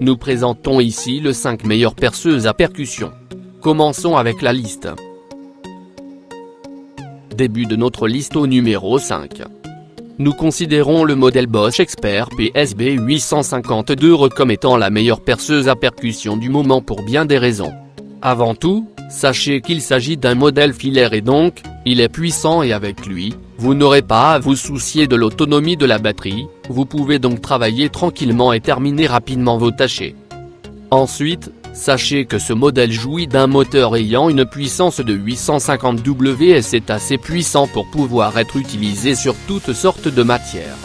Nous présentons ici les 5 meilleures perceuses à percussion. Commençons avec la liste. Début de notre liste au numéro 5. Nous considérons le modèle Bosch Expert PSB 852 comme étant la meilleure perceuse à percussion du moment pour bien des raisons. Avant tout, sachez qu'il s'agit d'un modèle filaire et donc, il est puissant et avec lui, vous n'aurez pas à vous soucier de l'autonomie de la batterie, vous pouvez donc travailler tranquillement et terminer rapidement vos tâches. Ensuite, sachez que ce modèle jouit d'un moteur ayant une puissance de 850 W et c'est assez puissant pour pouvoir être utilisé sur toutes sortes de matières.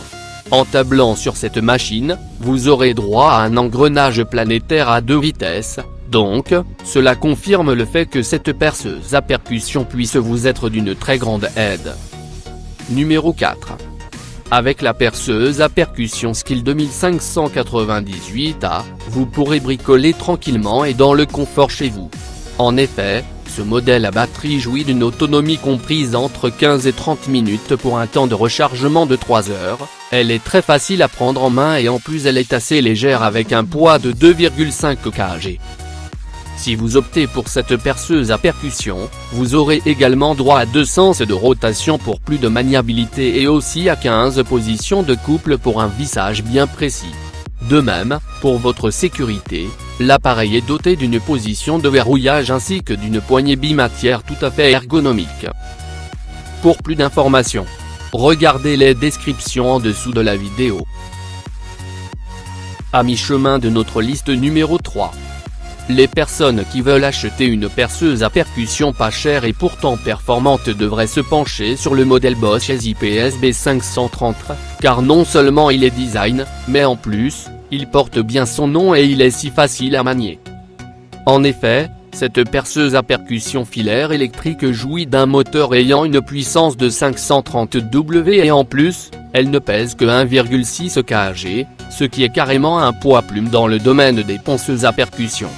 En tablant sur cette machine, vous aurez droit à un engrenage planétaire à 2 vitesses, donc, cela confirme le fait que cette perceuse à percussion puisse vous être d'une très grande aide. Numéro 4. Avec la perceuse à percussion Skill 2598A, vous pourrez bricoler tranquillement et dans le confort chez vous. En effet, ce modèle à batterie jouit d'une autonomie comprise entre 15 et 30 minutes pour un temps de rechargement de 3 heures, elle est très facile à prendre en main et en plus elle est assez légère avec un poids de 2,5 kg. Si vous optez pour cette perceuse à percussion, vous aurez également droit à 2 sens de rotation pour plus de maniabilité et aussi à 15 positions de couple pour un vissage bien précis. De même, pour votre sécurité, l'appareil est doté d'une position de verrouillage ainsi que d'une poignée bimatière tout à fait ergonomique. Pour plus d'informations, regardez les descriptions en dessous de la vidéo. À mi-chemin de notre liste numéro 3. Les personnes qui veulent acheter une perceuse à percussion pas chère et pourtant performante devraient se pencher sur le modèle Bosch PSB 530, car non seulement il est design, mais en plus, il porte bien son nom et il est si facile à manier. En effet, cette perceuse à percussion filaire électrique jouit d'un moteur ayant une puissance de 530 W et en plus, elle ne pèse que 1,6 kg, ce qui est carrément un poids plume dans le domaine des ponceuses à percussion.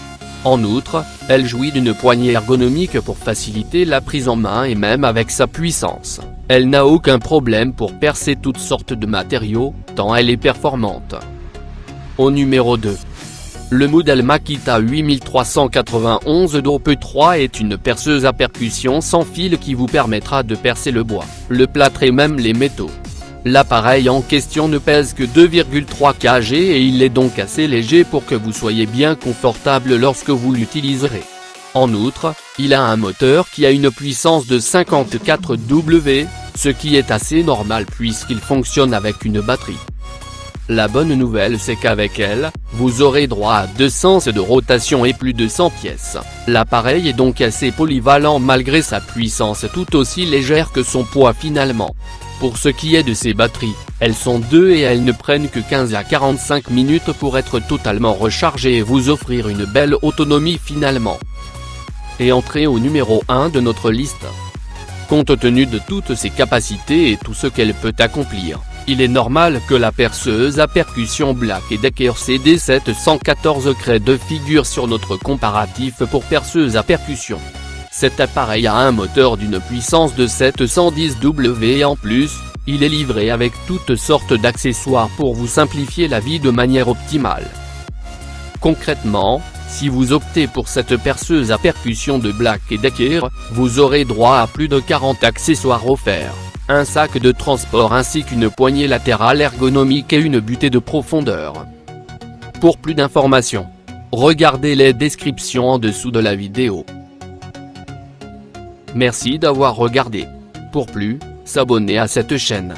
En outre, elle jouit d'une poignée ergonomique pour faciliter la prise en main et même avec sa puissance, elle n'a aucun problème pour percer toutes sortes de matériaux, tant elle est performante. Au numéro 2. Le modèle Makita 8391 DOP3 est une perceuse à percussion sans fil qui vous permettra de percer le bois, le plâtre et même les métaux. L'appareil en question ne pèse que 2,3 kg et il est donc assez léger pour que vous soyez bien confortable lorsque vous l'utiliserez. En outre, il a un moteur qui a une puissance de 54 W, ce qui est assez normal puisqu'il fonctionne avec une batterie. La bonne nouvelle c'est qu'avec elle, vous aurez droit à 2 sens de rotation et plus de 100 pièces. L'appareil est donc assez polyvalent malgré sa puissance tout aussi légère que son poids finalement. Pour ce qui est de ces batteries, elles sont 2 et elles ne prennent que 15 à 45 minutes pour être totalement rechargées et vous offrir une belle autonomie finalement. Et entrez au numéro 1 de notre liste. Compte tenu de toutes ses capacités et tout ce qu'elle peut accomplir, il est normal que la perceuse à percussion Black & Decker CD 714 crée 2 figures sur notre comparatif pour perceuse à percussion. Cet appareil a un moteur d'une puissance de 710 W et en plus, il est livré avec toutes sortes d'accessoires pour vous simplifier la vie de manière optimale. Concrètement, si vous optez pour cette perceuse à percussion de Black & Decker, vous aurez droit à plus de 40 accessoires offerts, un sac de transport ainsi qu'une poignée latérale ergonomique et une butée de profondeur. Pour plus d'informations, regardez les descriptions en dessous de la vidéo. Merci d'avoir regardé. Pour plus, s'abonner à cette chaîne.